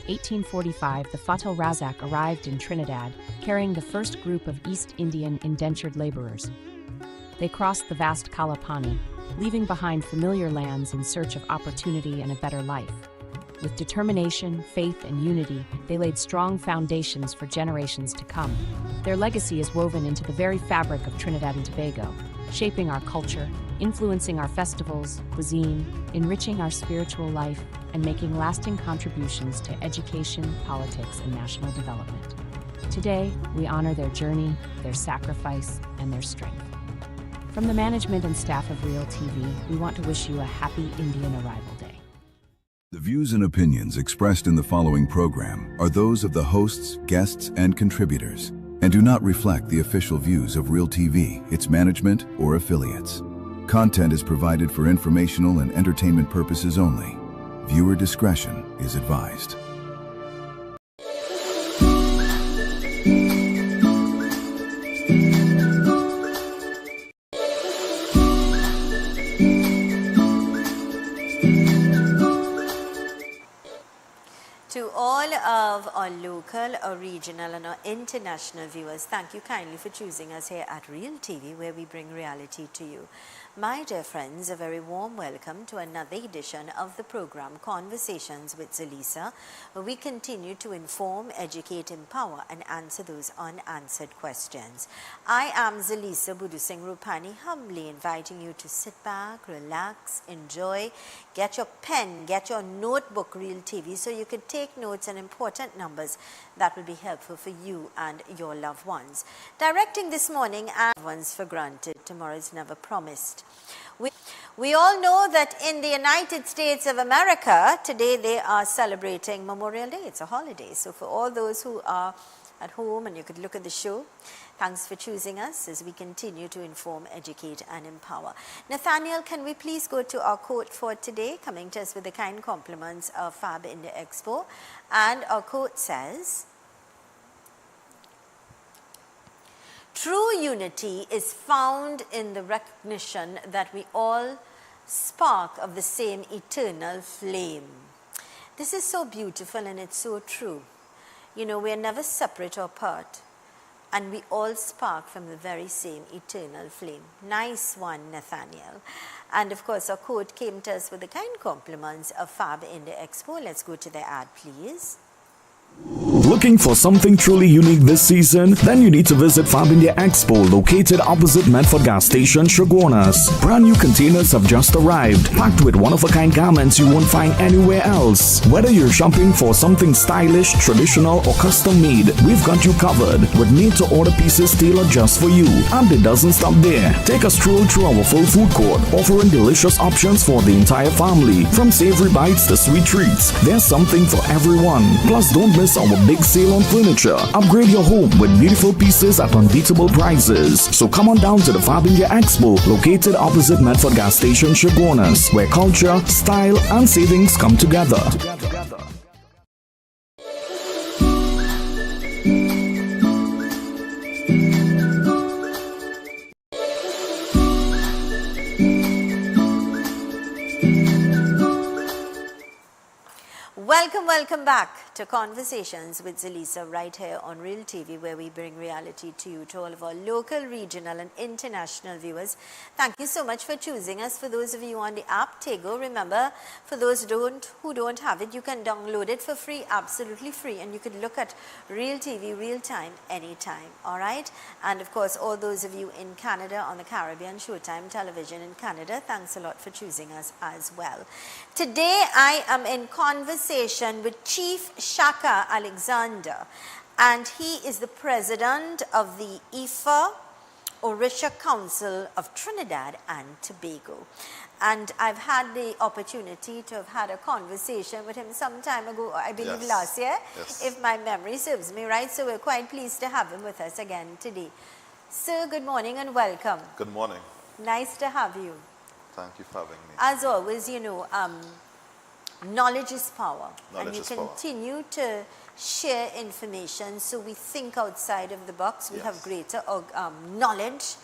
1845, the Fatal Razak arrived in Trinidad, carrying the first group of East Indian indentured laborers. They crossed the vast Kalapani, leaving behind familiar lands in search of opportunity and a better life. With determination, faith, and unity, they laid strong foundations for generations to come. Their legacy is woven into the very fabric of Trinidad and Tobago, shaping our culture, influencing our festivals, cuisine, enriching our spiritual life, and making lasting contributions to education, politics, and national development. Today, we honor their journey, their sacrifice, and their strength. From the management and staff of Real TV, we want to wish you a happy Indian Arrival Day. The views and opinions expressed in the following program are those of the hosts, guests, and contributors, and do not reflect the official views of Real TV, its management, or affiliates. Content is provided for informational and entertainment purposes only. Viewer discretion is advised. To all of our local, our regional, and our international viewers, thank you kindly for choosing us here at Real TV, where we bring reality to you. My dear friends, a very warm welcome to another edition of the program Conversations with Zelisa, where we continue to inform, educate, empower, and answer those unanswered questions. I am Zelisa Budusing Rupani, humbly inviting you to sit back, relax, enjoy, get your pen, get your notebook, Real TV, so you can take notes and important numbers that will be helpful for you and your loved ones. Directing this morning, and ones for granted, tomorrow is never promised. We all know that in the United States of America, today they are celebrating Memorial Day. It's a holiday. So for all those who are at home and you could look at the show, thanks for choosing us as we continue to inform, educate, and empower. Nathaniel, can we please go to our quote for today, coming to us with the kind compliments of Fab India Expo. And our quote says, "True unity is found in the recognition that we all spark of the same eternal flame." This is so beautiful and it's so true. You know, we are never separate or apart, and we all spark from the very same eternal flame. Nice one, Nathaniel. And of course, our quote came to us with the kind compliments of Fab India Expo. Let's go to the ad, please. Looking for something truly unique this season? Then you need to visit Fab India Expo, located opposite Medford Gas Station, Shogunas. Brand new containers have just arrived, packed with one-of-a-kind garments you won't find anywhere else. Whether you're shopping for something stylish, traditional, or custom-made, we've got you covered with made-to-order pieces tailored just for you. And it doesn't stop there. Take a stroll through our full food court, offering delicious options for the entire family. From savory bites to sweet treats, there's something for everyone. Plus, don't miss our big sale on furniture. Upgrade your home with beautiful pieces at unbeatable prices. So come on down to the Fab India Expo, located opposite Medford Gas Station, Shogunas, where culture, style, and savings come together. Welcome back to Conversations with Zelisa, right here on Real TV, where we bring reality to you, to all of our local, regional, and international viewers. Thank you so much for choosing us. For those of you on the app, Tego, remember, for those who don't have it, you can download it for free, absolutely free, and you can look at Real TV, real time, anytime, all right? And of course, all those of you in Canada, on the Caribbean, Showtime Television in Canada, thanks a lot for choosing us as well. Today, I am in conversation with Chief Shaka Alexander, and he is the president of the Ifa Orisha Council of Trinidad and Tobago. And I've had the opportunity to have had a conversation with him some time ago, I believe last year, if my memory serves me right. So we're quite pleased to have him with us again today. Sir, good morning and welcome. Good morning. Nice to have you. Thank you for having me. As always, you know, knowledge is power. Knowledge and you is power. continue to share information, so we think outside of the box. We have greater knowledge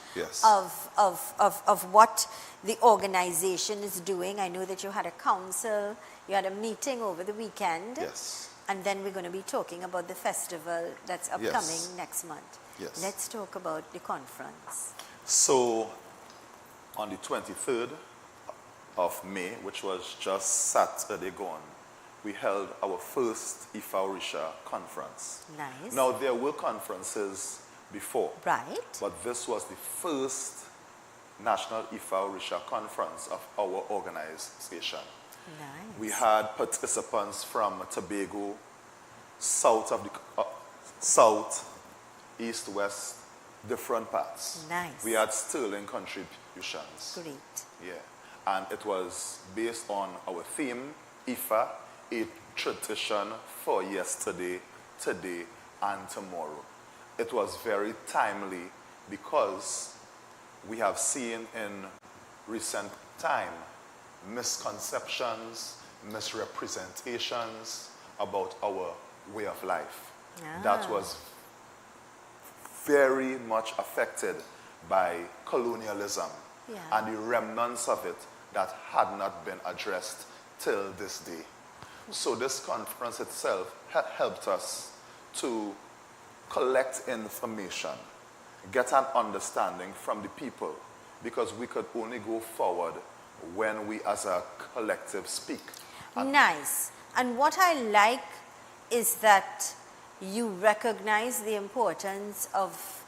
of what the organization is doing. I know that you had a council, you had a meeting over the weekend. Yes. And then we're going to be talking about the festival that's upcoming next month. Yes. Let's talk about the conference. So, on the 23rd of May, which was just Saturday gone, we held our first Ifa Orisha conference. Nice. Now, there were conferences before, Right. but this was the first National Ifa Orisha conference of our organization. Nice. We had participants from Tobago, south, east, west, different parts. Nice. We had sterling contributions. Great. Yeah. And it was based on our theme, Ifa, a tradition for yesterday, today, and tomorrow. It was very timely because we have seen in recent time misconceptions, misrepresentations about our way of life. That was very much affected by colonialism and the remnants of it that had not been addressed till this day. So this conference itself helped us to collect information, get an understanding from the people, because we could only go forward when we as a collective speak. Nice. And what I like is that you recognize the importance of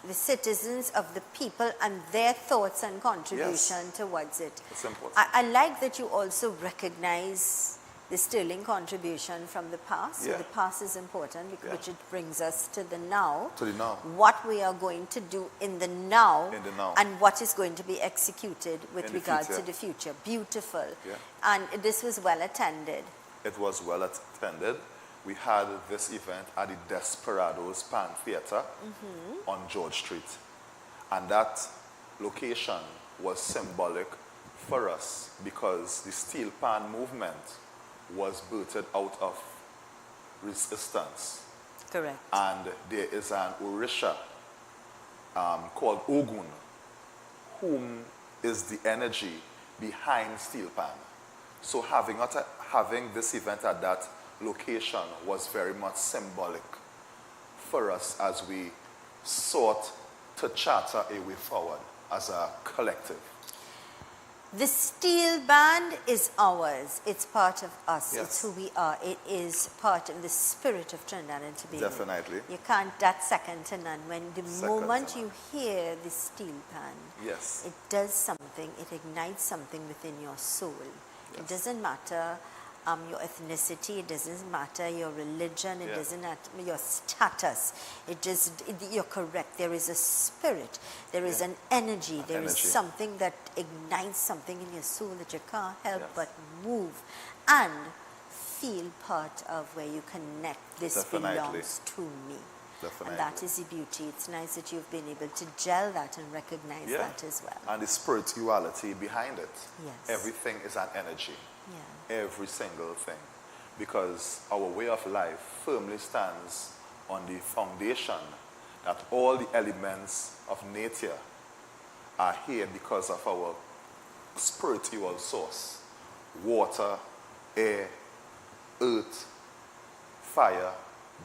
the citizens, of the people, and their thoughts and contribution towards it. It's important. I like that you also recognize the sterling contribution from the past. So the past is important, which it brings us to the now. To the now. What we are going to do in the now, In the now. and what is going to be executed with In the regards future. to the future. Beautiful. Yeah. And this was well attended. It was well attended. We had this event at the Desperados Pan Theatre on George Street. And that location was symbolic for us because the steel pan movement was birthed out of resistance. Correct. And there is an Orisha called Ogun, whom is the energy behind steel pan. So having this event at that location was very much symbolic for us as we sought to charter a way forward as a collective. The steel band is ours. It's part of us. Yes. It's who we are. It is part of the spirit of Trinidad and Tobago. Definitely. You can't, that's second to none. When the Second moment to you hear the steel pan, Yes. it does something, it ignites something within your soul. It Yes. doesn't matter your ethnicity, it doesn't matter your religion, it doesn't matter your status. You're correct. There is a spirit, there is an energy, there is something that ignites something in your soul that you can't help but move and feel part of where you connect. This belongs to me. Definitely. And that is the beauty. It's nice that you've been able to gel that and recognize that as well. And the spirituality behind it. Yes. Everything is an energy. Yeah. Every single thing. Because our way of life firmly stands on the foundation that all the elements of nature are here because of our spiritual source. Water, air, earth, fire.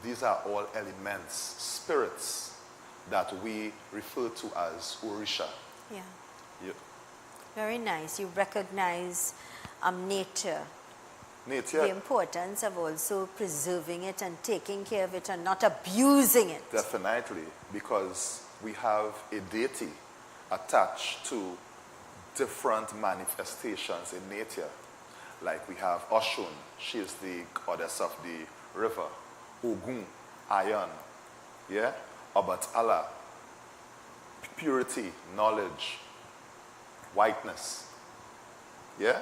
These are all elements, spirits that we refer to as Orisha. Yeah. Yeah. Very nice. You recognize nature. Nature. The importance of also preserving it and taking care of it and not abusing it. Definitely, because we have a deity attached to different manifestations in nature. Like we have Oshun, she is the goddess of the river. Ogun, iron, yeah? Obatala, purity, knowledge, whiteness, yeah?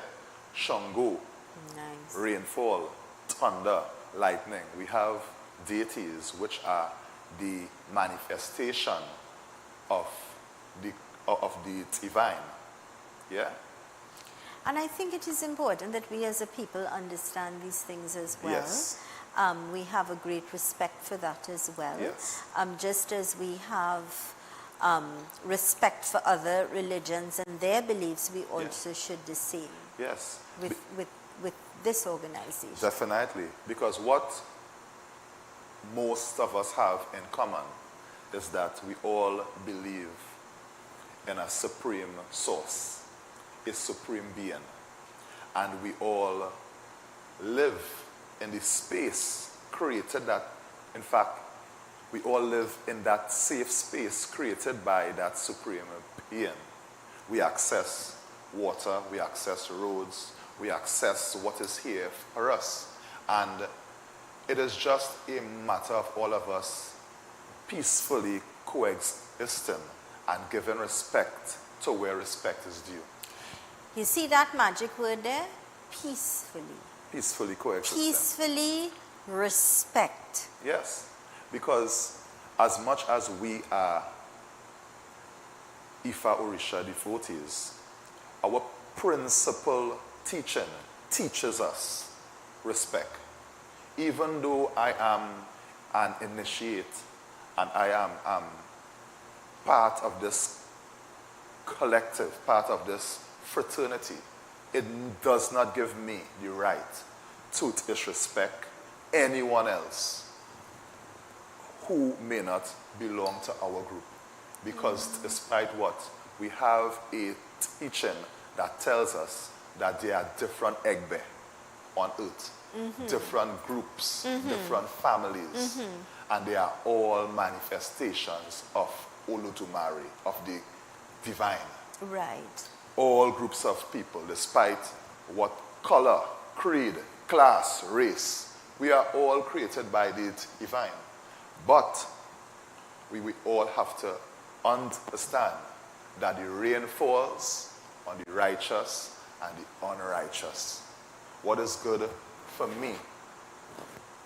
Shango, Nice. rainfall, thunder, lightning. We have deities which are the manifestation of the divine, yeah? And I think it is important that we as a people understand these things as well. Yes. We have a great respect for that as well. Yes. Just as we have respect for other religions and their beliefs, we also should the same Yes. with this organization? Definitely, because what most of us have in common is that we all believe in a supreme source, a supreme being, and we all live in the space created that, in fact, we all live in that safe space created by that supreme being. We access water, we access roads, we access what is here for us. And it is just a matter of all of us peacefully coexisting and giving respect to where respect is due. You see that magic word there? Peacefully. Peacefully coexisting. Peacefully respect. Yes, because as much as we are Ifa Orisha devotees, our principal teaching teaches us respect. Even though I am an initiate and I am part of this collective, part of this fraternity, it does not give me the right to disrespect anyone else who may not belong to our group. Because despite what, we have a teaching that tells us that there are different egbe on earth, different groups, different families, and they are all manifestations of Olodumare, of the divine. Right. All groups of people, despite what color, creed, class, race, we are all created by the divine. But we all have to understand that the rain falls on the righteous and the unrighteous. What is good for me,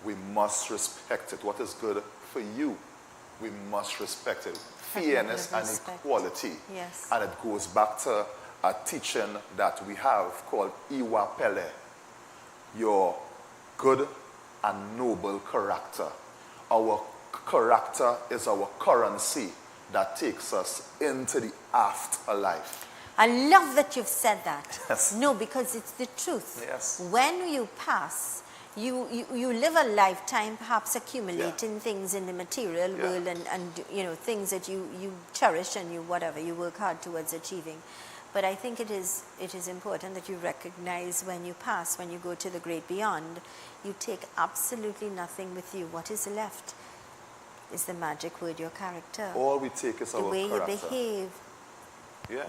we must respect it. What is good for you, we must respect it. Fairness and equality. Yes. And it goes back to a teaching that we have called Iwa Pele, your good and noble character. Our character is our currency that takes us into the afterlife. I love that you've said that. Yes. No, because it's the truth. Yes. When you pass, you live a lifetime perhaps accumulating things in the material world and you know, things that you cherish and you whatever, you work hard towards achieving. But I think it is important that you recognize when you pass, when you go to the great beyond, you take absolutely nothing with you. What is left is the magic word, your character. All we take is our character. The way you behave,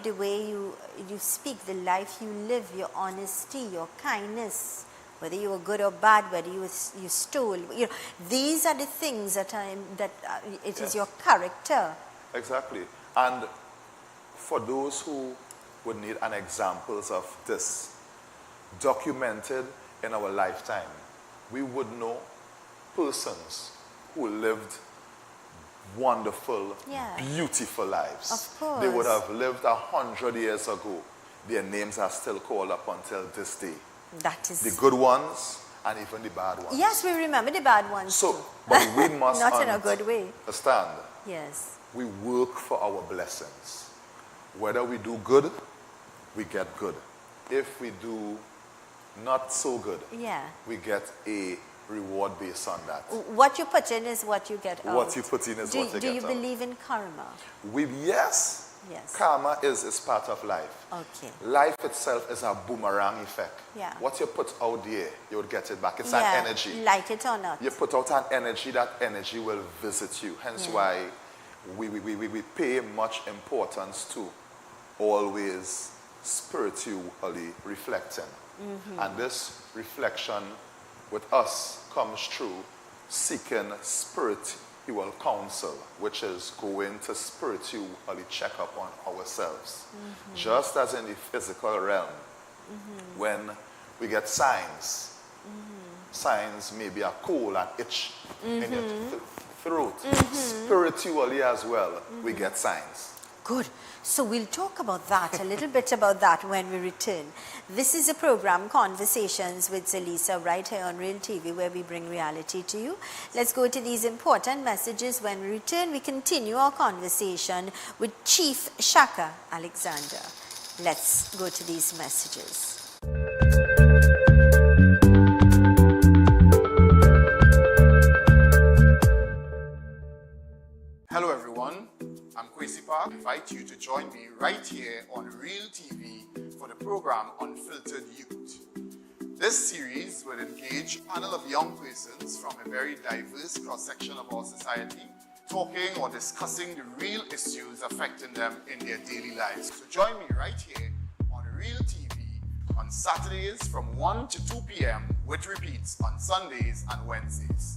the way you speak, the life you live, your honesty, your kindness, whether you were good or bad, whether you stole. You know, these are the things that it is your character. Exactly. And for those who would need an examples of this documented in our lifetime, we would know persons who lived wonderful, beautiful lives. Of course. They would have lived 100 years ago. Their names are still called up until this day. That is the good ones and even the bad ones. Yes, we remember the bad ones. So, too. but we must not in a good way. Understand. Yes. We work for our blessings. Whether we do good, we get good. If we do not so good, we get a reward based on that. What you put in is what you get out. What you put in is what you get out. Do you believe in karma? Yes. Karma is part of life. Okay. Life itself is a boomerang effect. Yeah. What you put out there, you will get it back. It's an energy. Like it or not. You put out an energy, that energy will visit you. Hence why we pay much importance to always spiritually reflecting. And this reflection with us comes through seeking spiritual counsel, which is going to spiritually check up on ourselves. Just as in the physical realm, when we get signs, signs may be a cold and itch in your throat. Spiritually as well, we get signs. Good. So we'll talk about that, a little bit about that when we return. This is a program, Conversations with Zelisa, right here on Real TV, where we bring reality to you. Let's go to these important messages. When we return, we continue our conversation with Chief Shaka Alexander. Let's go to these messages. to join me right here on Real TV for the program Unfiltered Youth. This series will engage a panel of young persons from a very diverse cross-section of our society, talking or discussing the real issues affecting them in their daily lives. So join me right here on Real TV on Saturdays from 1 to 2 p.m. with repeats on Sundays and Wednesdays.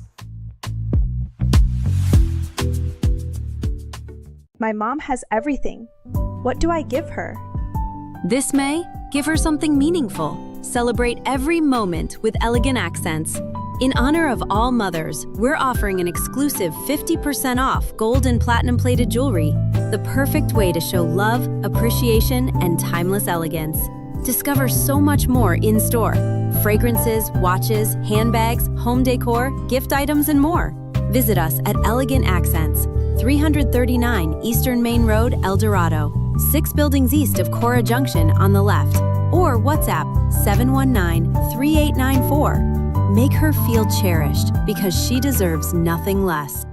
My mom has everything. What do I give her? This May, give her something meaningful. Celebrate every moment with elegant accents. In honor of all mothers, we're offering an exclusive 50% off gold and platinum plated jewelry, the perfect way to show love, appreciation, and timeless elegance. Discover so much more in store. Fragrances, watches, handbags, home decor, gift items, and more. Visit us at Elegant Accents, 339 Eastern Main Road, El Dorado, 6 buildings east of Cora Junction on the left, or WhatsApp 719-3894. Make her feel cherished because she deserves nothing less.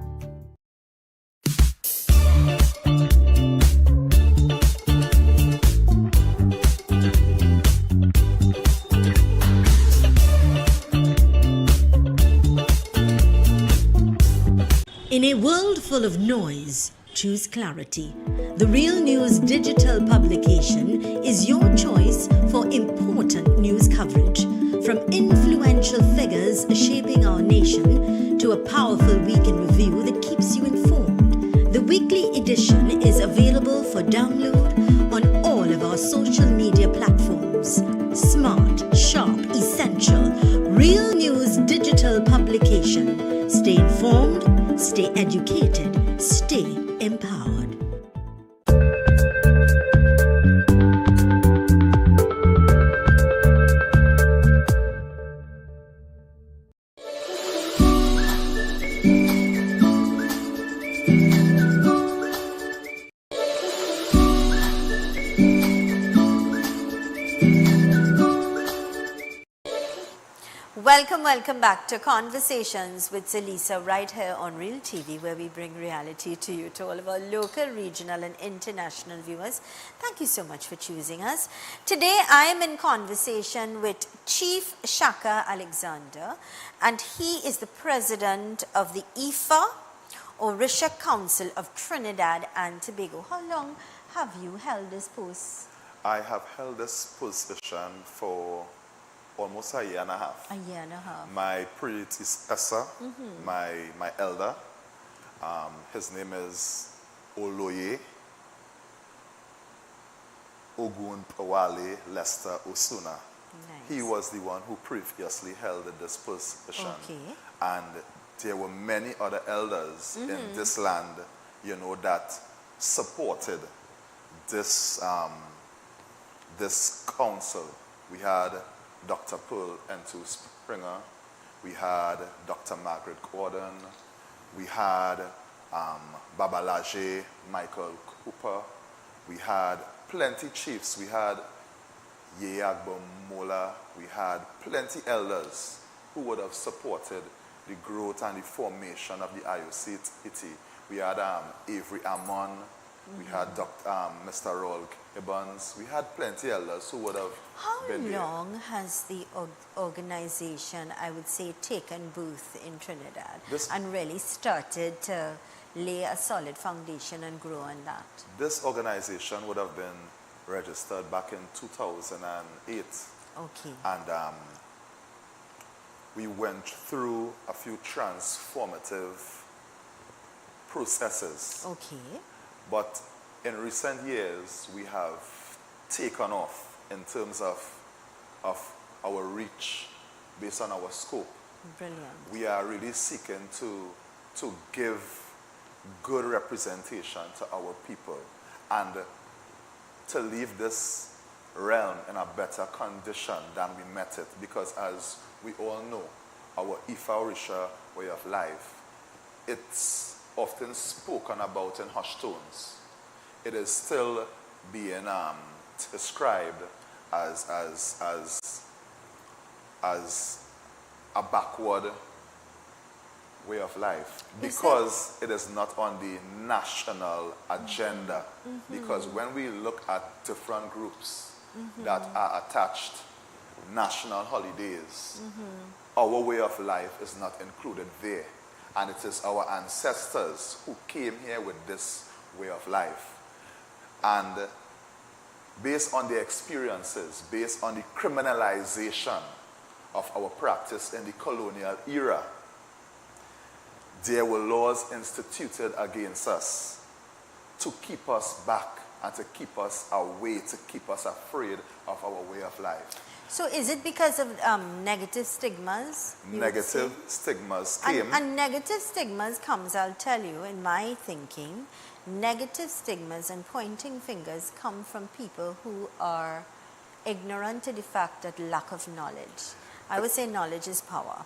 In a world full of noise, choose clarity. The Real News digital publication is your choice for important news coverage. From influential figures shaping our nation to a powerful week in review that keeps you informed. The weekly edition is available for download on all of our social media platforms. Smart, sharp, essential. Real News digital publication. Stay informed, stay educated, stay empowered. Welcome back to Conversations with Zelisa right here on Real TV, where we bring reality to you, to all of our local, regional and international viewers. Thank you so much for choosing us. Today I am in conversation with Chief Shaka Alexander, and he is the president of the IFA, Orisha Council of Trinidad and Tobago. How long have you held this post? I have held this position for almost a year and a half. A year and a half. My predecessor, my elder, his name is Oloye Ogun Pawale Lester Osuna. Nice. He was the one who previously held this position. Okay. And there were many other elders in this land, you know, that supported this, this council. We had Dr. Pearl N2 Springer, we had Dr. Margaret Gordon, we had Babalaje Michael Cooper, we had plenty chiefs, we had Yeyagbo Mola, we had plenty elders who would have supported the growth and the formation of the IOCT. We had Avery Amon, we had Mr. Rolk Evans, we had plenty elders who would have been there. How long has the organization, I would say, taken booth in Trinidad and really started to lay a solid foundation and grow on that? This organization would have been registered back in 2008. Okay. And we went through a few transformative processes. Okay. But in recent years, we have taken off in terms of our reach based on our scope. Brilliant. We are really seeking to give good representation to our people and to leave this realm in a better condition than we met it, because as we all know, our Ifa Orisha way of life, it's often spoken about in hushed tones. It is still being described as a backward way of life because it is not on the national agenda. Because when we look at different groups that are attached national holidays, our way of life is not included there. And it is our ancestors who came here with this way of life. And based on their experiences, based on the criminalization of our practice in the colonial era, there were laws instituted against us to keep us back and to keep us away, to keep us afraid of our way of life. So is it because of negative stigmas? Negative stigmas came. And negative stigmas comes, I'll tell you, in my thinking, negative stigmas and pointing fingers come from people who are ignorant to the fact that lack of knowledge. I would say knowledge is power.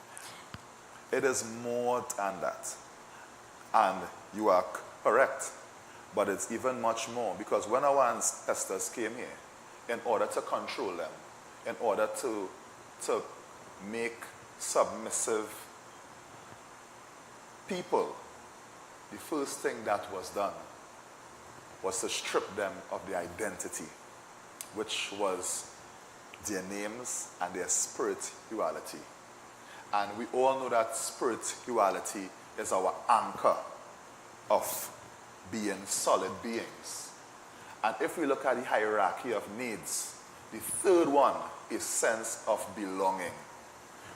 It is more than that. And you are correct. But it's even much more, because when our ancestors came here, in order to control them, in order to make submissive people, the first thing that was done was to strip them of their identity, which was their names and their spirituality. And we all know that spirituality is our anchor of being solid beings. And if we look at the hierarchy of needs, the third one is sense of belonging.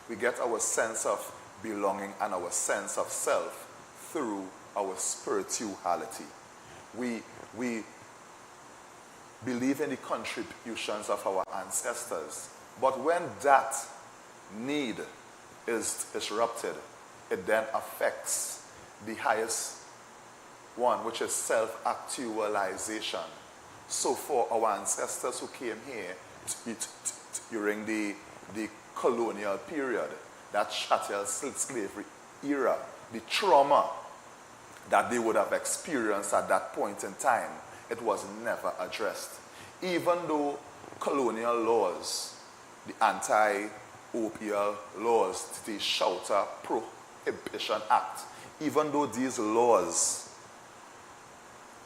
We get our sense of belonging and our sense of self through our spirituality. We believe in the contributions of our ancestors. But when that need is disrupted, it then affects the highest one, which is self-actualization. So for our ancestors who came here during the colonial period, that chattel slavery era, the trauma that they would have experienced at that point in time, it was never addressed. Even though colonial laws, the Anti-Opial Laws, the Shelter Prohibition Act, even though these laws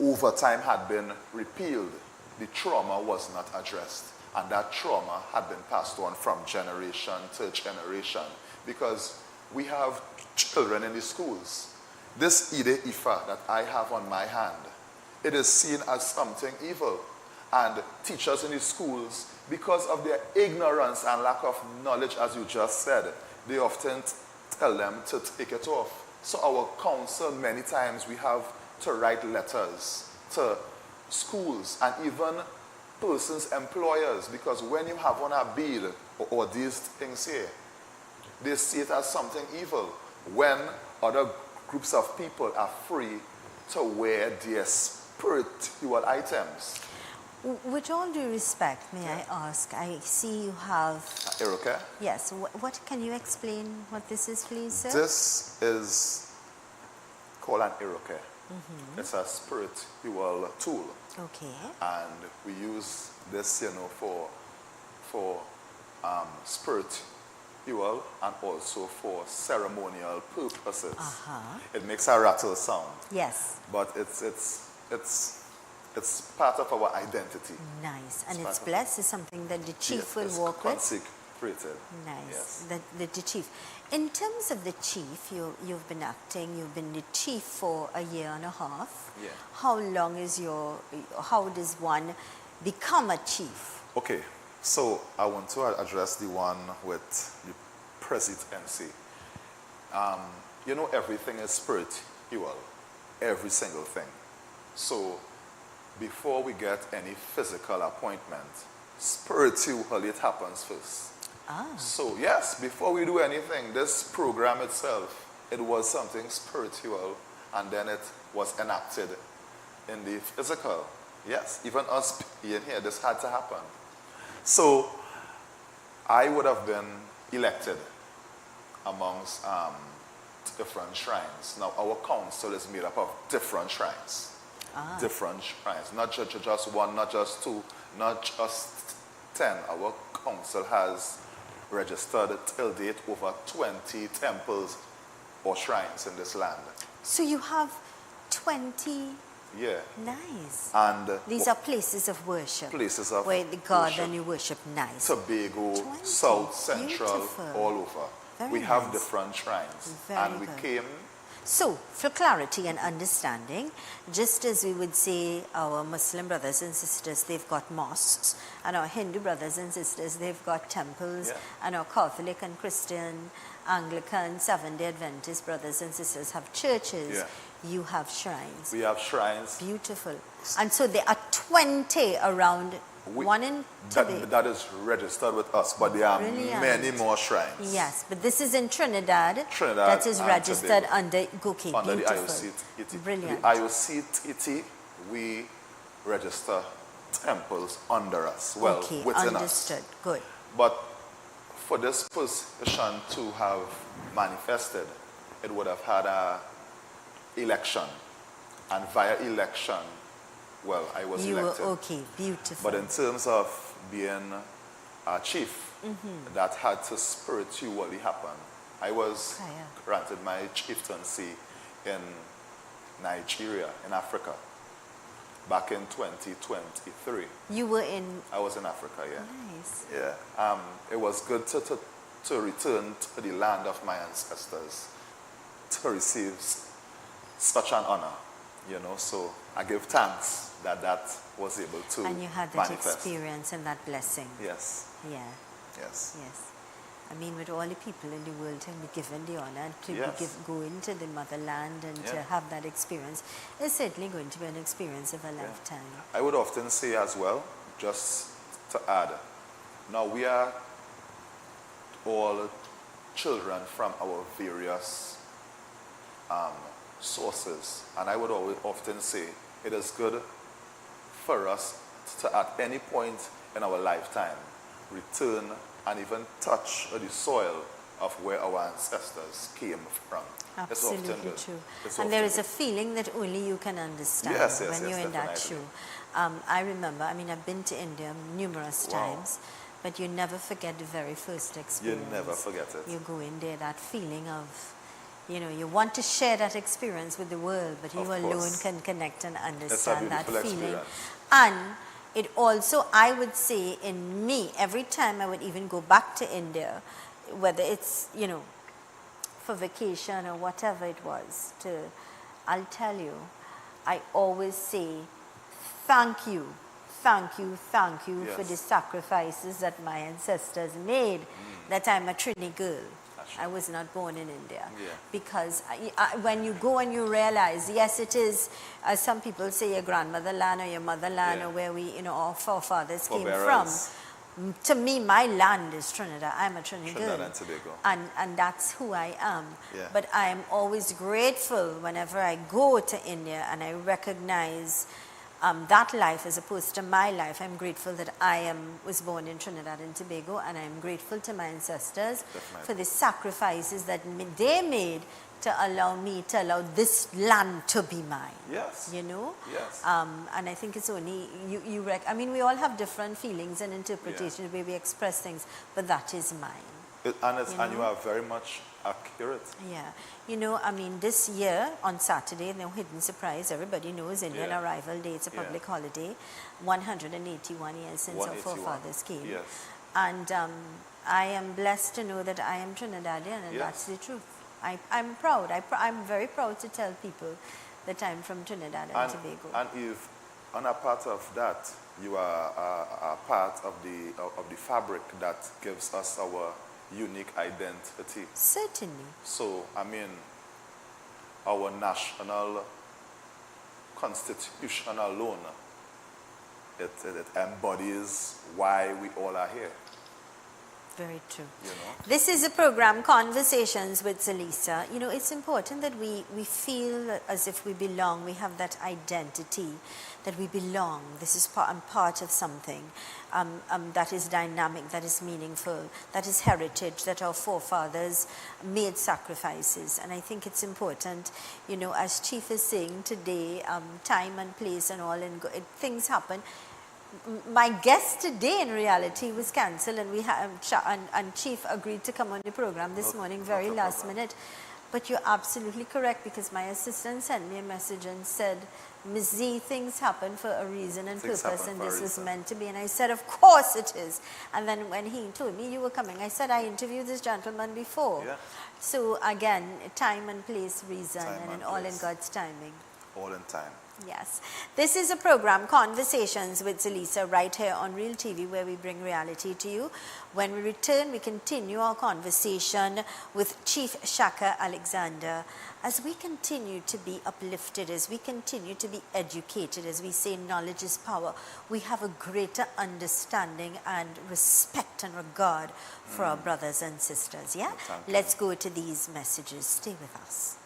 over time had been repealed, the trauma was not addressed. And that trauma had been passed on from generation to generation, because we have children in the schools. This Ide Ifa that I have on my hand, it is seen as something evil. And teachers in the schools, because of their ignorance and lack of knowledge, as you just said, they often tell them to take it off. So our council, many times we have to write letters to schools and even persons' employers, because when you have on a bead or these things here, they see it as something evil, when other groups of people are free to wear their spiritual items. With all due respect, may I ask, I see you have... Iroquois? Yes. What can you explain what this is, please, sir? This is called an Iroquois. It's a spiritual tool. Okay. And we use this, for spiritual and also for ceremonial purposes. It makes a rattle sound. Yes. But it's part of our identity. Nice. And it's blessed. It's something that the chief will walk with. Consecrated. Nice. Yes. The chief. In terms of the chief, you've been acting, you've been the chief for a year and a half. Yeah. How does one become a chief? Okay, so I want to address the one with the presidency. Everything is spiritual, every single thing. So before we get any physical appointment, spiritually it happens first. So yes, before we do anything, this program itself, it was something spiritual, and then it was enacted in the physical. Yes, even us being here, this had to happen. So I would have been elected amongst different shrines. Now our council is made up of different shrines. Different shrines, not just one, not just two, not just 10. Our council has registered till date over 20 temples or shrines in this land. So you have 20. Yeah. Nice. And these are places of worship. Places of where the God worship. and you worship. Nice. Tobago, 20. South Central, Beautiful. all over. Very we have nice. different shrines. Very and we good. came. So, for clarity and understanding, just as we would say our Muslim brothers and sisters, they've got mosques, and our Hindu brothers and sisters, they've got temples, and our Catholic and Christian, Anglican, Seventh-day Adventist brothers and sisters have churches. You have shrines. We have shrines. Beautiful. And so there are 20 around, one in Tobago. That is registered with us, but there are Brilliant. many more shrines. Yes, but this is in Trinidad. Trinidad that is and registered Tobago. under GOKI. Under the Beautiful. IOC. Brilliant. The IOC, we register temples under us. Well, okay, within understood. us. Good. But for this position to have manifested, it would have had a election. And via election, well, I was elected. You were okay, beautiful. But in terms of being a chief, that had to spiritually happen. I was granted my chieftaincy in Nigeria, in Africa, back in 2023. You were in... I was in Africa, yeah. Nice. Yeah. It was good to return to the land of my ancestors, to receive such an honor, you know. So I give thanks that was able to And you had that manifest. experience and that blessing. Yes. Yeah. Yes. Yes. I mean, with all the people in the world to be given the honor and to go into the motherland and to have that experience, it's certainly going to be an experience of a lifetime. I would often say as well, just to add, now we are all children from our various sources, and I would always often say it is good for us to at any point in our lifetime return and even touch the soil of where our ancestors came from. Absolutely it's often good. true. It's And there often is a feeling that only you can understand when you're in that definitely. shoe. I remember, I mean, I've been to India numerous times, but you never forget the very first experience. You never forget it. You go in there, that feeling of, you know, you want to share that experience with the world, but you alone can connect and understand that feeling. Experience. And it also, I would say, in me, every time I would even go back to India, whether it's, you know, for vacation or whatever it was, I'll tell you, I always say, thank you for the sacrifices that my ancestors made, that I'm a Trini girl. I was not born in India. Because when you go and you realize, yes, it is, as some people say, your grandmother land or your motherland or where we, you know, our forefathers came from. To me, my land is Trinidad. I'm a Trinidad girl. And Tobago. And that's who I am. But I am always grateful whenever I go to India and I recognize that life as opposed to my life. I'm grateful that I was born in Trinidad and Tobago, and I'm grateful to my ancestors for the sacrifices that they made to allow this land to be mine. Yes. You know? Yes. And I think it's only, I mean, we all have different feelings and interpretations, the way we express things, but that is mine. And you are very much accurate. Yeah. You know, I mean, this year on Saturday, no hidden surprise, everybody knows Indian Arrival Day, it's a public holiday, 181 years since our forefathers came. Yes. And I am blessed to know that I am Trinidadian, and that's the truth. I'm proud. I'm very proud to tell people that I'm from Trinidad and Tobago. And if, on a part of that, you are a part of the fabric that gives us our unique identity. Certainly. So, I mean, our national constitution alone, it embodies why we all are here. Very true. You know? This is a program, Conversations with Zelisa. You know, it's important that we feel as if we belong. We have that identity that we belong. This is I'm part of something that is dynamic, that is meaningful, that is heritage, that our forefathers made sacrifices. And I think it's important, you know, as Chief is saying today, time and place and all, and things happen. My guest today in reality was cancelled, and we have and Chief agreed to come on the program this morning, very last minute. But you're absolutely correct, because my assistant sent me a message and said, Ms. Z, things happen for a reason and purpose, and this is meant to be. And I said, of course it is. And then when he told me you were coming, I said, I interviewed this gentleman before. Yeah. So again, time and place, reason, and all in God's timing. All in time. Yes. This is a program, Conversations with Zelisa, right here on Real TV, where we bring reality to you. When we return, we continue our conversation with Chief Shaka Alexander. As we continue to be uplifted, as we continue to be educated, as we say knowledge is power, we have a greater understanding and respect and regard for our brothers and sisters. Yeah? Let's go to these messages. Stay with us.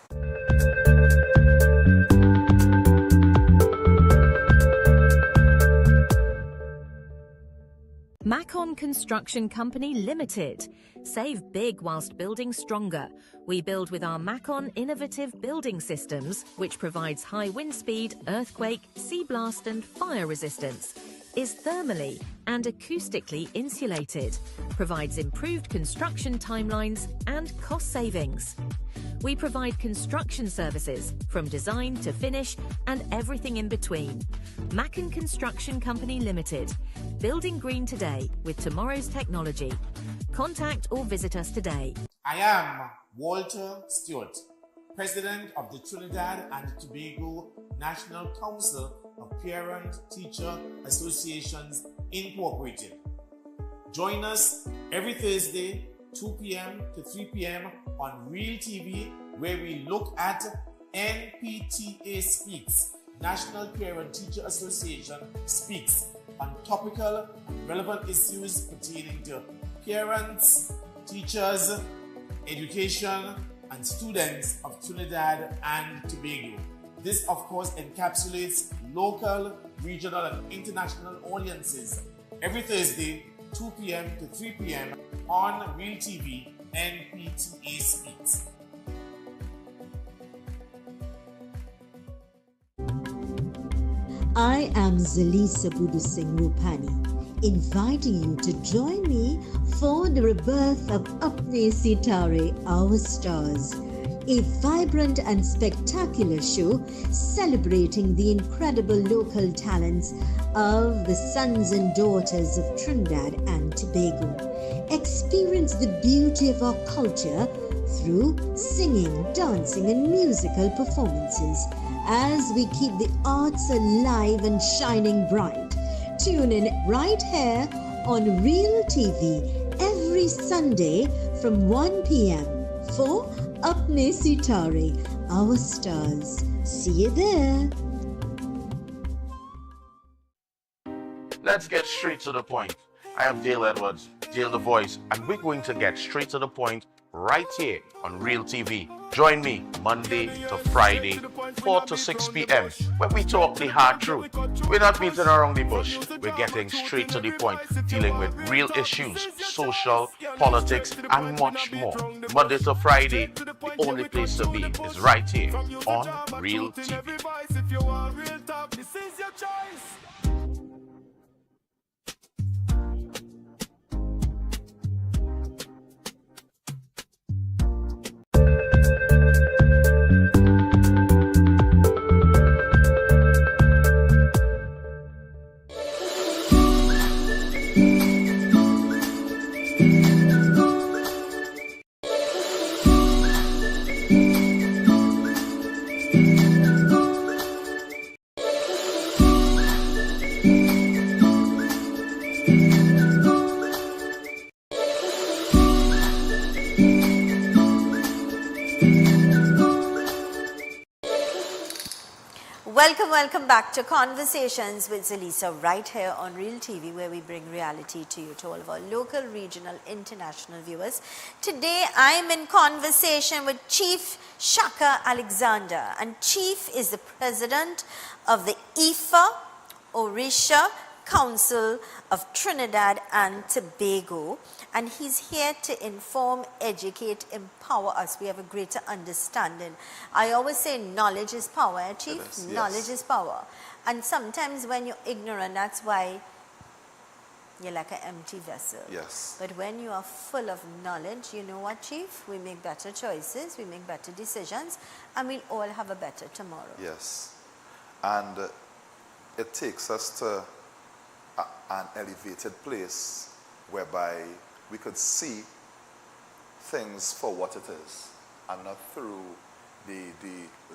Macon Construction Company Limited. Save big whilst building stronger. We build with our Macon innovative building systems, which provides high wind speed, earthquake, sea blast and fire resistance. Is thermally and acoustically insulated. Provides improved construction timelines and cost savings. We provide construction services from design to finish and everything in between. Macon Construction Company Limited. Building green today with tomorrow's technology. Contact or visit us today. I am Walter Stewart, President of the Trinidad and Tobago National Council of Parent-Teacher Associations Incorporated. Join us every Thursday, 2 p.m. to 3 p.m. on Real TV, where we look at NPTA Speaks, National Parent-Teacher Association Speaks, on topical and relevant issues pertaining to parents, teachers, education, and students of Trinidad and Tobago. This, of course, encapsulates local, regional, and international audiences every Thursday, 2 p.m. to 3 p.m. on Real TV, NPTA Speaks. I am Zelisa Singh Rupani, inviting you to join me for the rebirth of Apne Sitare, Our Stars, a vibrant and spectacular show celebrating the incredible local talents of the sons and daughters of Trinidad and Tobago. Experience the beauty of our culture through singing, dancing, and musical performances as we keep the arts alive and shining bright. Tune in right here on Real TV every Sunday from 1 p.m. for Apne Sitare, Our Stars. See you there. Let's get straight to the point. I am Dale Edwards, Dale the Voice, and we're going to get straight to the point right here on Real TV. Join me Monday to Friday, 4 to 6 p.m. when we talk the hard truth. We're not beating around the bush. We're getting straight to the point, dealing with real issues, social, politics, and much more. Monday to Friday, the only place to be is right here on Real TV. Welcome back to Conversations with Zelisa, right here on Real TV, where we bring reality to you, to all of our local, regional, international viewers. Today, I'm in conversation with Chief Shaka Alexander, and Chief is the president of the IFA Orisha Council of Trinidad and Tobago, and he's here to inform, educate, empower us. We have a greater understanding. I always say knowledge is power, eh, Chief? Yes. Knowledge is power. And sometimes when you're ignorant, that's why You're like an empty vessel. Yes. But when you are full of knowledge, you know what, Chief? We make better choices, we make better decisions, and we'll all have a better tomorrow. Yes. And it takes us to an elevated place whereby we could see things for what it is and not through the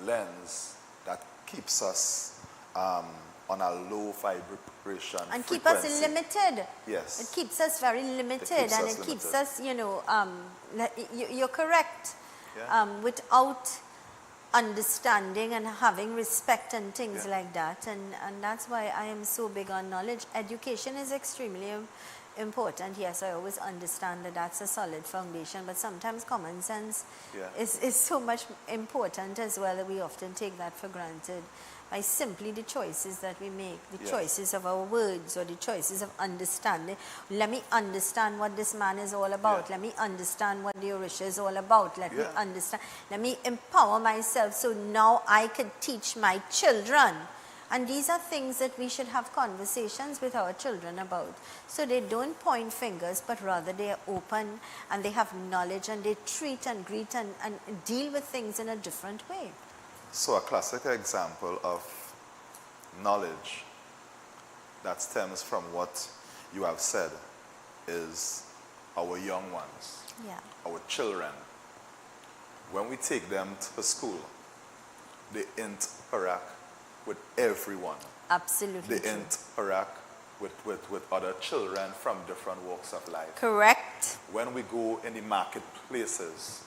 lens that keeps us on a low vibration and frequency. keep us limited. Yes. It keeps us very limited, and it keeps us, you know, you're correct. Yeah. Without understanding and having respect and things like that, and that's why I am so big on knowledge. Education is extremely important. Yes, I always understand that that's a solid foundation, but sometimes common sense is so much important as well that we often take that for granted by simply the choices that we make, the choices of our words or the choices of understanding. Let me understand what this man is all about. Let me understand what the Orisha is all about. Let me understand. Let me empower myself so now I can teach my children. And these are things that we should have conversations with our children about. So they don't point fingers, but rather they are open and they have knowledge and they treat and greet and deal with things in a different way. So a classic example of knowledge that stems from what you have said is our young ones, our children. When we take them to school, they interact with everyone. Absolutely. They interact with other children from different walks of life. Correct. When we go in the marketplaces,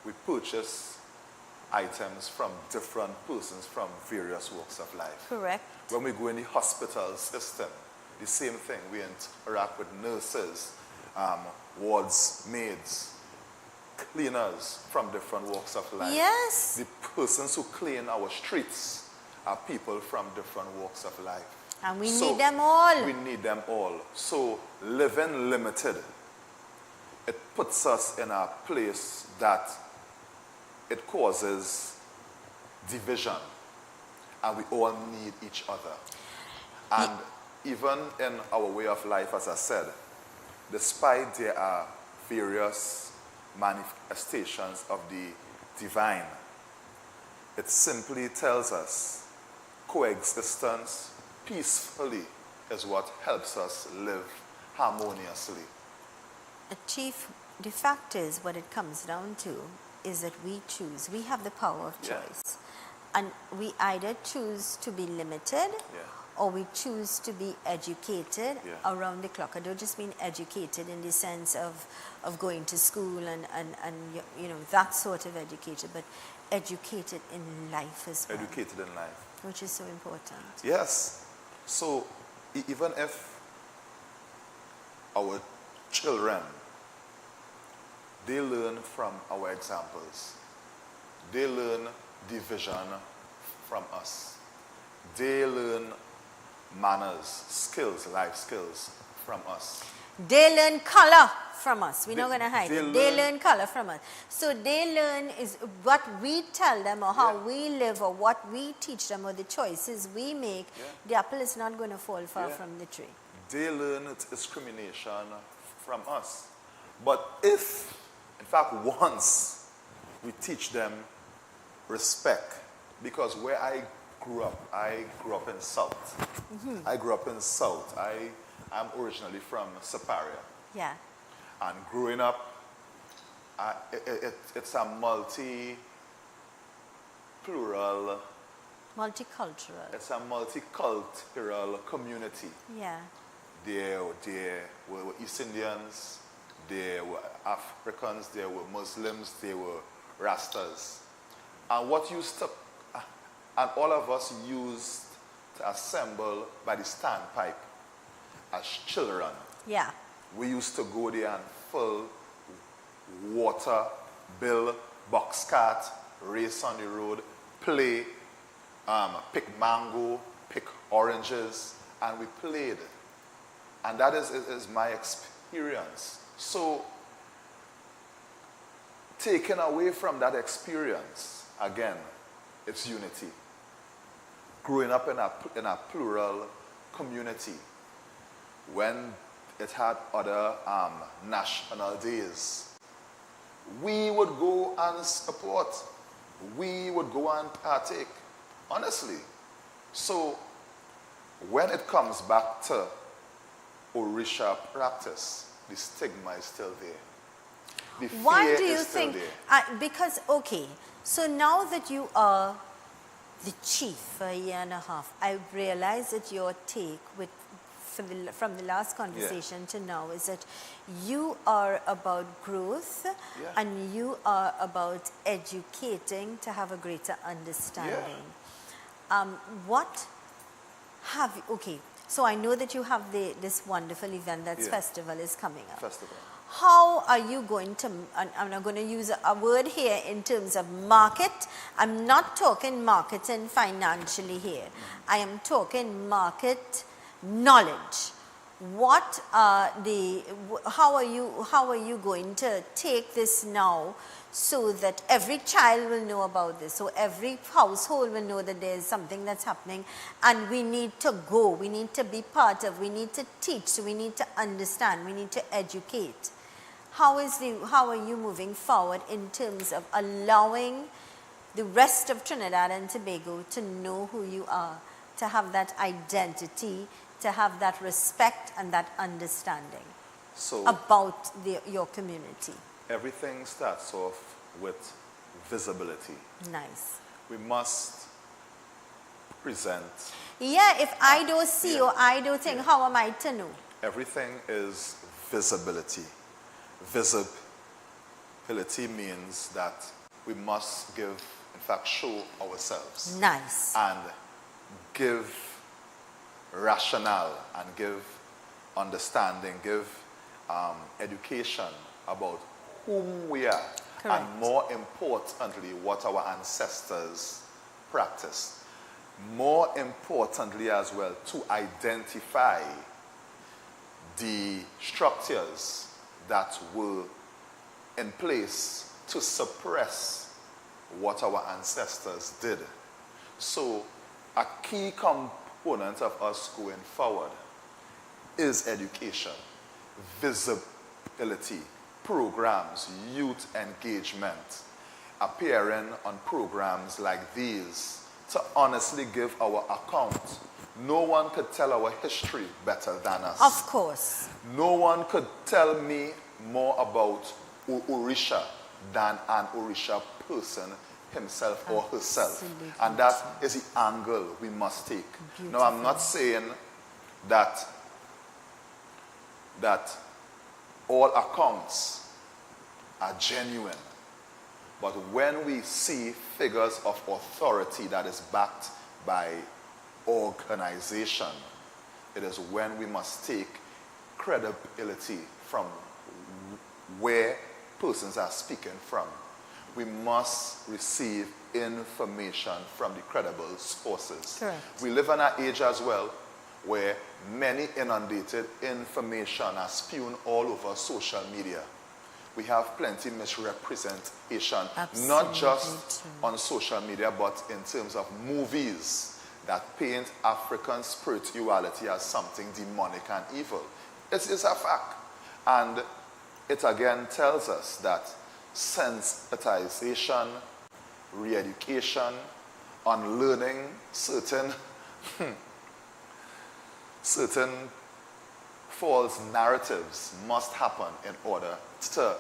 we purchase items from different persons from various walks of life. Correct. When we go in the hospital system, the same thing. We interact with nurses, wards maids, cleaners from different walks of life. Yes. The persons who clean our streets are people from different walks of life. And we need them all. We need them all. So living limited, it puts us in a place that it causes division, and we all need each other. And even in our way of life, as I said, despite there are various manifestations of the divine, it simply tells us coexistence peacefully is what helps us live harmoniously. Chief, the fact is, what it comes down to is that we choose. We have the power of choice. And we either choose to be limited or we choose to be educated around the clock. I don't just mean educated in the sense of going to school and you know, that sort of educated, but educated in life as well. Educated in life. Which is so important. Yes. So even if our children, they learn from our examples. They learn division from us. They learn manners, skills, life skills from us. They learn color from us. We're not going to hide it. They learn color from us. So they learn is what we tell them or how we live or what we teach them or the choices we make. The apple is not going to fall far from the tree. They learn discrimination from us. But if, in fact, once we teach them respect, because where I grew up in South. I grew up in South. I'm originally from Siparia. Yeah. And growing up, it's a plural. Multicultural. It's a multicultural community. Yeah. There were East Indians, there were Africans, there were Muslims, there were Rastas. And and all of us used to assemble by the standpipe as children. Yeah. We used to go there and fill water, build box cart, race on the road, play, pick mango, pick oranges, and we played. And that is my experience. So, taken away from that experience, again, it's unity. Growing up in a plural community, when it had other national days. We would go and support. We would go and partake, honestly. So when it comes back to Orisha practice, the stigma is still there. The Why fear do you is still think, there. because, okay, so now that you are the chief for a year and a half, I realize that your take from the last conversation to now is that you are about growth and you are about educating to have a greater understanding. What have you, okay, so I know that you have this wonderful event that's festival is coming up. Festival. How are you going to, I'm not going to use a word here in terms of market. I'm not talking marketing financially here. I am talking market knowledge. What are how are you going to take this now so that every child will know about this, so every household will know that there is something that's happening and we need to go, we need to be part of, we need to teach, we need to understand, we need to educate. How are you moving forward in terms of allowing the rest of Trinidad and Tobago to know who you are, to have that identity, to have that respect and that understanding about your community? Everything starts off with visibility. Nice. We must present. Yeah, if I don't see or I don't think, how am I to know? Everything is visibility. Visibility means that we must give, in fact, show ourselves. Nice. And give rationale and give understanding, give education about whom we are. Correct. And more importantly, what our ancestors practiced. More importantly as well, to identify the structures that were in place to suppress what our ancestors did. So a key component of us going forward is education, visibility, programs, youth engagement, appearing on programs like these to honestly give our account. No one could tell our history better than us. Of course. No one could tell me more about Orisha than an Orisha person himself or herself. Absolutely. And that is the angle we must take. Beautiful. Now, I'm not saying that all accounts are genuine. But when we see figures of authority that is backed by organization, it is when we must take credibility from where persons are speaking from. We must receive information from the credible sources. Correct. We live in an age as well where many inundated information are spewed all over social media. We have plenty misrepresentation, not just on social media, but in terms of movies that paint African spirituality as something demonic and evil. It is a fact. And it again tells us that sensitization, re-education, unlearning certain false narratives must happen in order to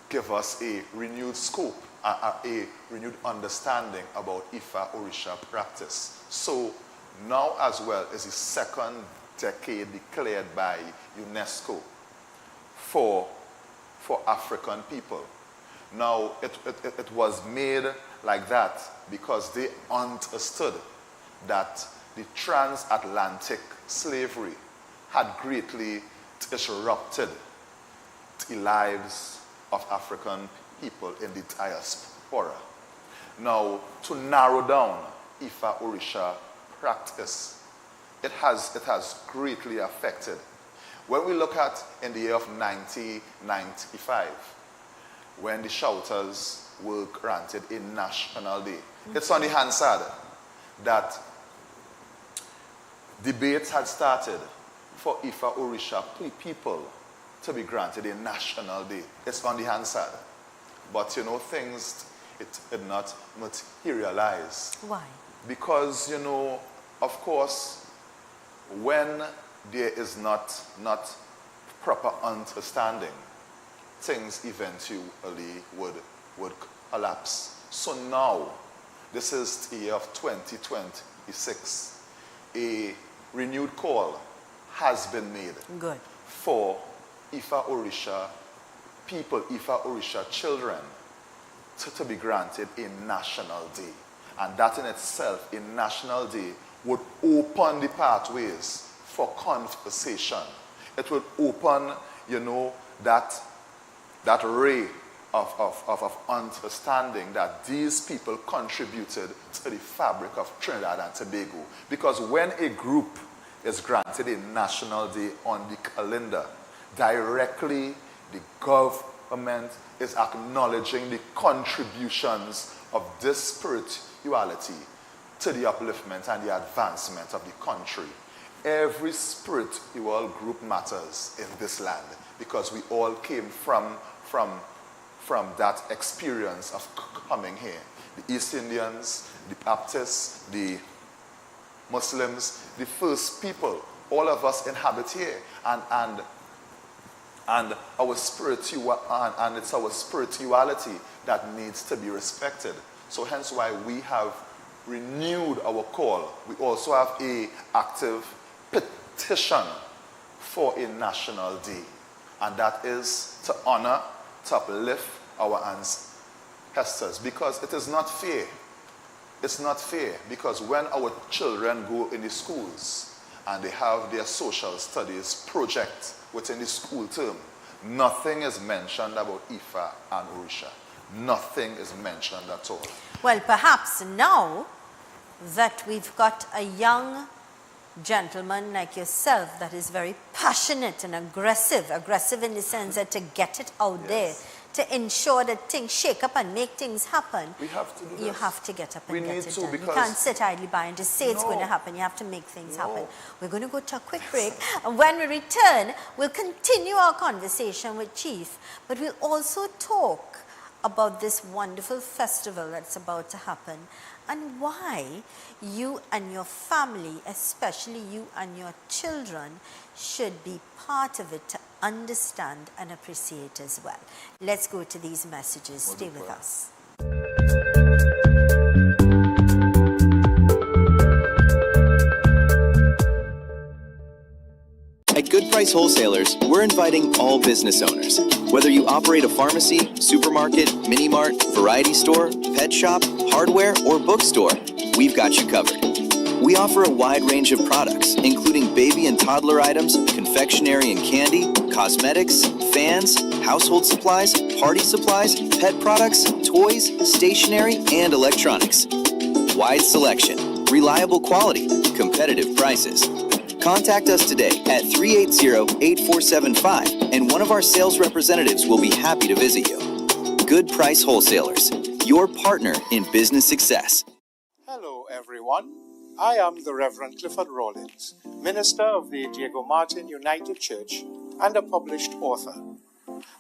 give us a renewed scope, a renewed understanding about Ifa Orisha practice. So now as well is the second decade declared by UNESCO for African people. Now it was made like that because they understood that the transatlantic slavery had greatly disrupted the lives of African people in the diaspora. Now, to narrow down Ifa Orisha practice, it has greatly affected. When we look at in the year of 1995, when the shouters were granted a national day, it's on the Hansard that debates had started for Ifa Orisha people to be granted a national day. It's on the hand side. But you know, things, it did not materialize. Why? Because, you know, of course, when there is not proper understanding, things eventually would collapse. So now, this is the year of 2026. A renewed call has been made for Ifa Orisha people, Ifa Orisha children, to be granted a national day. And that in itself, a national day, would open the pathways for conversation. It would open, you know, that ray of understanding that these people contributed to the fabric of Trinidad and Tobago. Because when a group is granted a national day on the calendar, directly the government is acknowledging the contributions of this spirituality to the upliftment and the advancement of the country. Every spiritual group matters in this land because we all came from that experience of coming here. The East Indians, the Baptists, the Muslims, the first people, all of us inhabit here, and our and it's our spirituality that needs to be respected. So hence why we have renewed our call. We also have an active petition for a national day, and that is to honor, to uplift our ancestors, because it is not fair. It's not fair because when our children go in the schools and they have their social studies project within the school term, nothing is mentioned about Ifa and Orisha. Nothing is mentioned at all. Well, perhaps now that we've got a young gentleman like yourself that is very passionate and aggressive in the sense that to get it out there, to ensure that things shake up and make things happen, we have to do this. You have to get up and get it done. You because can't sit idly by and just say it's going to happen. You have to make things happen. We're going to go to a quick break, and when we return, we'll continue our conversation with Chief, but we'll also talk about this wonderful festival that's about to happen and why you and your family, especially you and your children, should be part of it to understand and appreciate as well. Let's go to these messages. Stay with us. At Good Price Wholesalers, we're inviting all business owners. Whether you operate a pharmacy, supermarket, mini-mart, variety store, pet shop, hardware, or bookstore, we've got you covered. We offer a wide range of products, including baby and toddler items, confectionery and candy, cosmetics, fans, household supplies, party supplies, pet products, toys, stationery, and electronics. Wide selection, reliable quality, competitive prices. Contact us today at 380-8475, and one of our sales representatives will be happy to visit you. Good Price Wholesalers, your partner in business success. Hello, everyone. I am the Reverend Clifford Rawlins, minister of the Diego Martin United Church and a published author.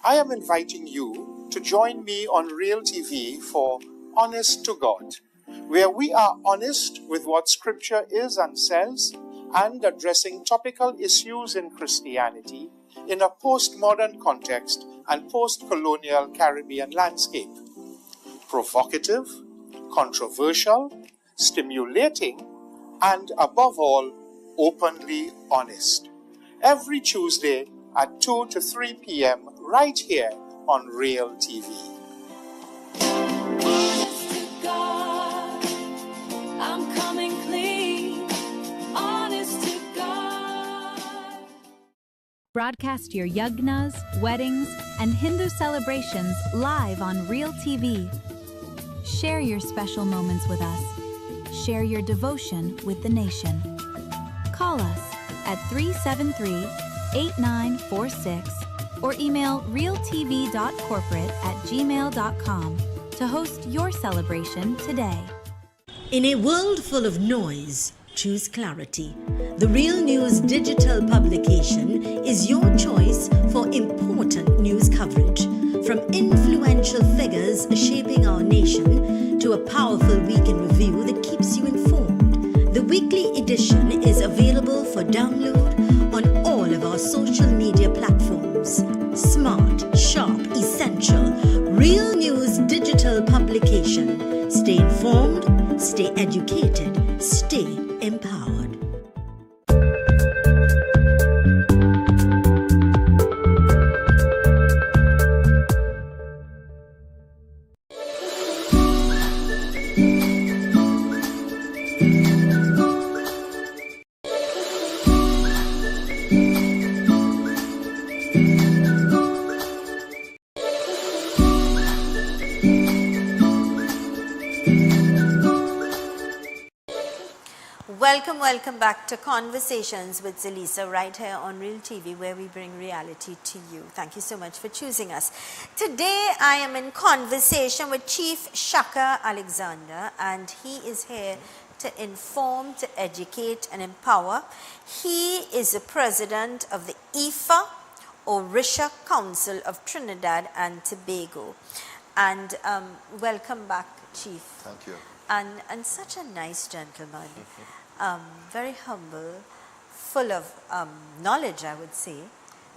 I am inviting you to join me on Real TV for Honest to God, where we are honest with what Scripture is and says, and addressing topical issues in Christianity in a postmodern context and post-colonial Caribbean landscape. Provocative, controversial, stimulating, and above all, openly honest. Every Tuesday at 2 to 3 p.m. right here on Real TV. Honest to God, I'm coming clean. Honest to God. Broadcast your yagnas, weddings, and Hindu celebrations live on Real TV. Share your special moments with us. Share your devotion with the nation. Call us at 373-8946 or email realtv.corporate@gmail.com to host your celebration today. In a world full of noise, choose clarity. The Real News digital publication is your choice for important news coverage. From influential figures shaping our nation to a powerful week in review that keeps you informed. The weekly edition is available for download on all of our social media platforms. Smart, sharp, essential, Real News digital publication. Stay informed, stay educated, stay empowered. Welcome back to Conversations with Zelisa right here on Real TV, where we bring reality to you. Thank you so much for choosing us. Today I am in conversation with Chief Shaka Alexander, and he is here to inform, to educate and empower. He is the president of the IFA Orisha Council of Trinidad and Tobago. And welcome back, Chief. Thank you. And such a nice gentleman. Very humble, full of knowledge, I would say.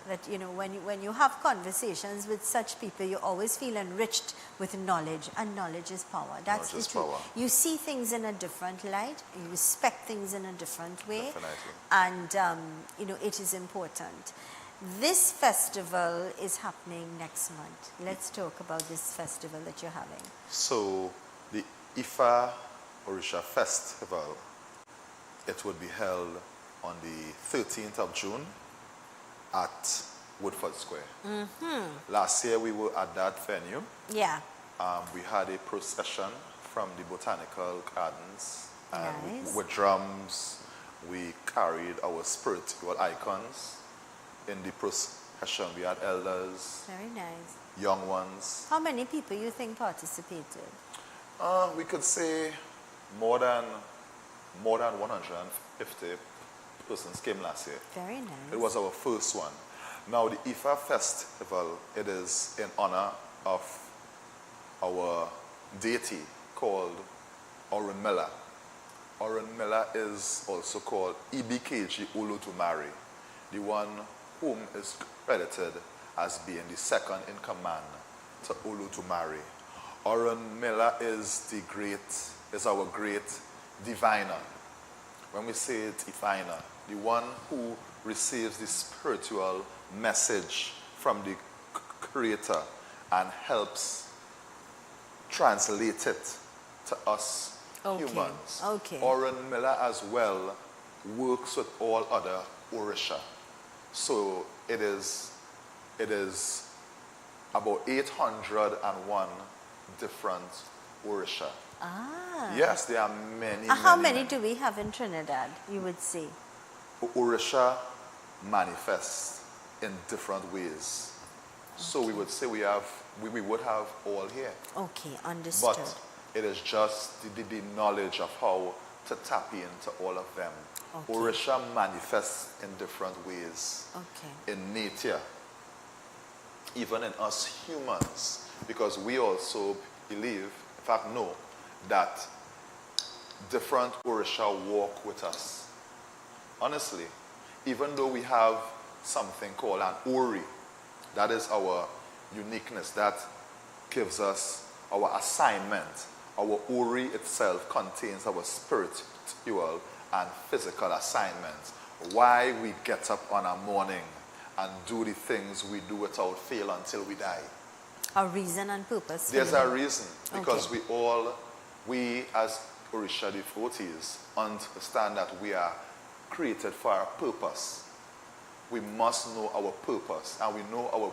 That, you know, when you have conversations with such people, you always feel enriched with knowledge, and knowledge is power. That's knowledge is true. power. You see things in a different light, you respect things in a different way, Definitely. and you know, it is important. This festival is happening next month. Let's talk about this festival that you're having. So, the IFA Orisha Festival, it would be held on the 13th of June at Woodford Square. Last year we were at that venue. Yeah. We had a procession from the botanical gardens, and Nice. with drums we carried our spiritual icons. In the procession we had elders, Very nice. young ones. How many people you think participated? We could say more than 150 persons came last year. Very nice. It was our first one. Now the IFA Festival, it is in honor of our deity called Orunmila. Orunmila is also called Ibikeji Olotumare, the one whom is credited as being the second in command to Olotumare. Orunmila is our great diviner. When we say it, diviner, the one who receives the spiritual message from the Creator and helps translate it to us humans. Okay. Orunmila as well works with all other Orisha. So it is about 801 different Orisha. Ah. Yes, there are many. How many do we have in Trinidad, you would say? Orisha manifests in different ways. So we would say we would have all here. Okay, understood. But it is just the knowledge of how to tap into all of them. Okay. Orisha manifests in different ways. Okay. In nature, even in us humans, because we also believe, in fact know, that different Orisha walk with us. Honestly, even though we have something called an Ori, that is our uniqueness, that gives us our assignment. Our Ori itself contains our spiritual and physical assignments. Why we get up on a morning and do the things we do without fail until we die. A reason and purpose. There's a reason, because we as Orisha devotees understand that we are created for a purpose. We must know our purpose, and we know our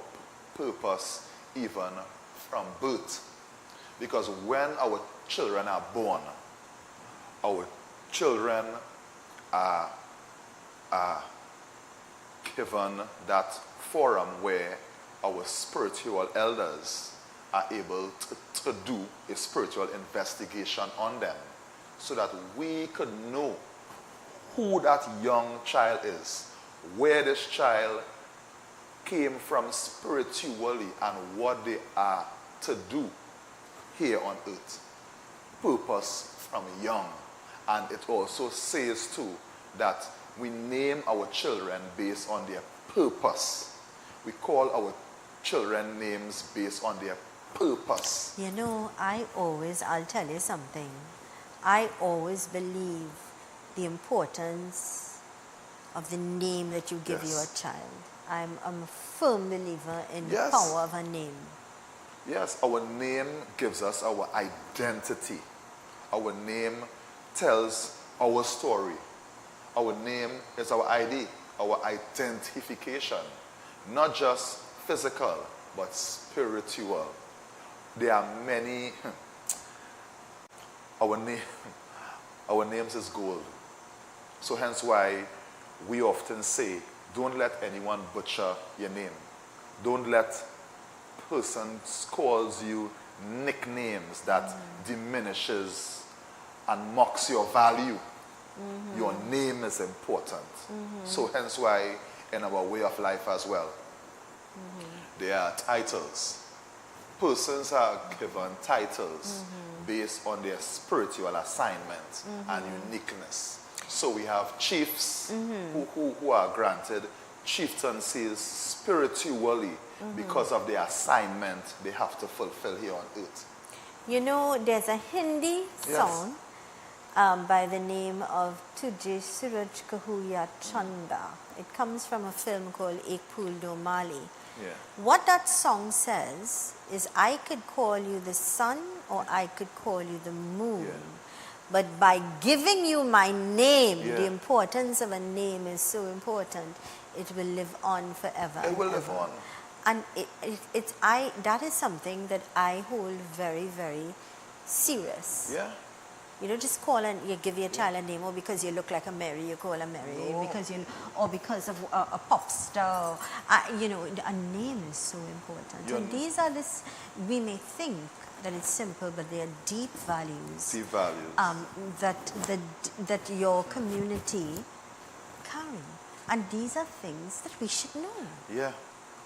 purpose even from birth. Because when our children are born, our children are given that forum where our spiritual elders are able to do a spiritual investigation on them, so that we could know who that young child is, where this child came from spiritually, and what they are to do here on earth. Purpose from young. And it also says too that we name our children based on their purpose. We call our children names based on their purpose. You know, I'll tell you something. I always believe the importance of the name that you give your child. I'm a firm believer in the power of a name. Yes, our name gives us our identity. Our name tells our story. Our name is our ID, our identification. Not just physical, but spiritual. There are many. Our names is gold. So hence why we often say, don't let anyone butcher your name. Don't let persons calls you nicknames that diminishes and mocks your value. Your name is important. So hence why in our way of life as well, there are titles. Persons are given titles based on their spiritual assignment and uniqueness. So we have chiefs who are granted chieftaincies spiritually because of their assignment they have to fulfill here on earth. You know, there's a Hindi song by the name of Tujhe Suraj Kahuya Chanda. It comes from a film called Ek Phool Do Mali. What that song says is, I could call you the sun or I could call you the moon. But by giving you my name, the importance of a name is so important, it will live on forever. It will live on. And that is something that I hold very, very serious. Yeah. You don't just call and you give your child a name, or because you look like a Mary, you call her Mary, or because of a pop star. You know, a name is so important. And these are we may think that it's simple, but they are deep values. Deep values. That your community carry. And these are things that we should know. Yeah.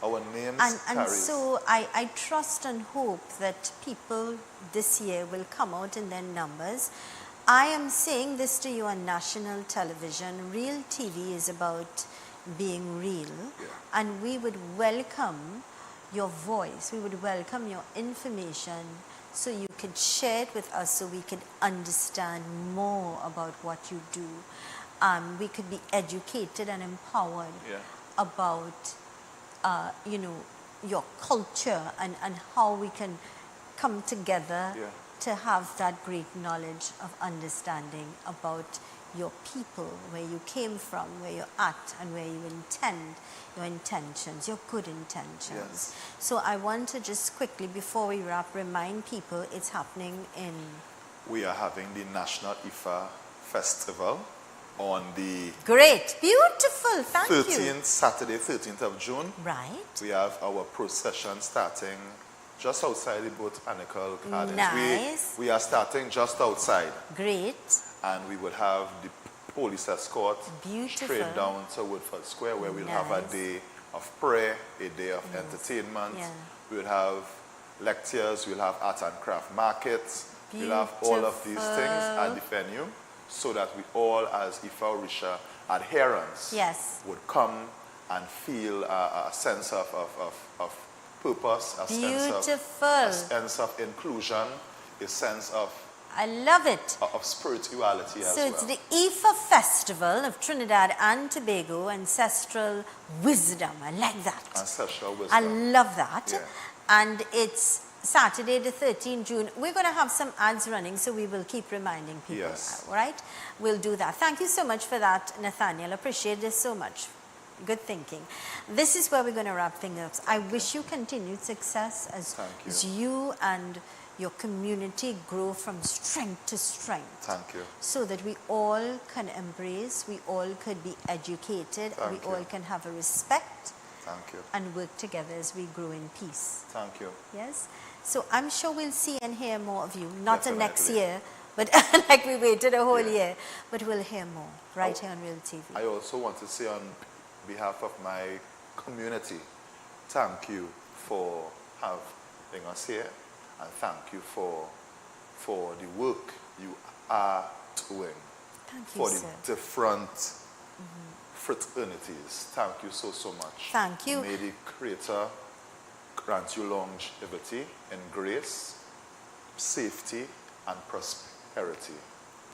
Our names and so I trust and hope that people this year will come out in their numbers. I am saying this to you on national television. Real TV is about being real. And we would welcome your voice. We would welcome your information so you could share it with us so we could understand more about what you do. We could be educated and empowered about your culture and how we can come together to have that great knowledge of understanding about your people, where you came from, where you're at, and where you intend, your intentions, your good intentions. So I want to just quickly, before we wrap, remind people it's happening in... We are having the National IFA Festival on the... Great, beautiful, thank you. Saturday, 13th of June. Right. We have our procession starting just outside the Botanical Gardens. Nice. We are starting just outside. Great. And we will have the police escort straight down to Woodford Square, where we'll have a day of prayer, a day of entertainment. We'll have lectures, we'll have art and craft markets. We'll have all of these things at the venue, so that we all, as Ifa Orisha adherents, would come and feel a sense of purpose, a sense of inclusion, a sense of... I love it. Of spirituality as well. So it's the IFA Festival of Trinidad and Tobago, Ancestral Wisdom. I like that. Ancestral Wisdom. I love that. Yeah. And it's Saturday the 13th June. We're going to have some ads running, so we will keep reminding people. All right? We'll do that. Thank you so much for that, Nathaniel. Appreciate this so much. Good thinking. This is where we're going to wrap things up. I wish you continued success as you and your community grow from strength to strength. Thank you. So that we all can embrace, we all could be educated, we all can have a respect. Thank you. And work together as we grow in peace. Thank you. Yes? So I'm sure we'll see and hear more of you, not next year, But like we waited a whole year. But we'll hear more right here on Real TV. I also want to say on behalf of my community, thank you for having us here, and thank you for the work you are doing for the different fraternities. Thank you so much. Thank you. May the Creator grant you longevity and grace, safety and prosperity.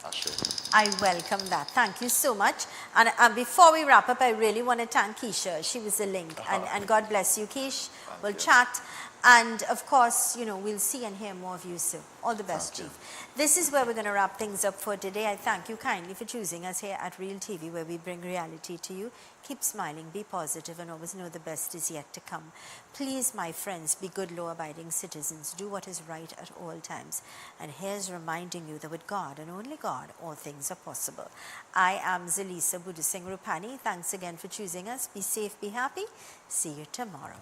Ashe. I welcome that. Thank you so much. And before we wrap up, I really want to thank Keisha. She was the link. And God bless you, Keish. We'll chat. And of course, you know, we'll see and hear more of you soon. All the best, Chief. This is where we're going to wrap things up for today. I thank you kindly for choosing us here at Real TV, where we bring reality to you. Keep smiling, be positive, and always know the best is yet to come. Please, my friends, be good, law-abiding citizens. Do what is right at all times. And here's reminding you that with God and only God, all things are possible. I am Zelisa Budusing Rupani. Thanks again for choosing us. Be safe, be happy. See you tomorrow.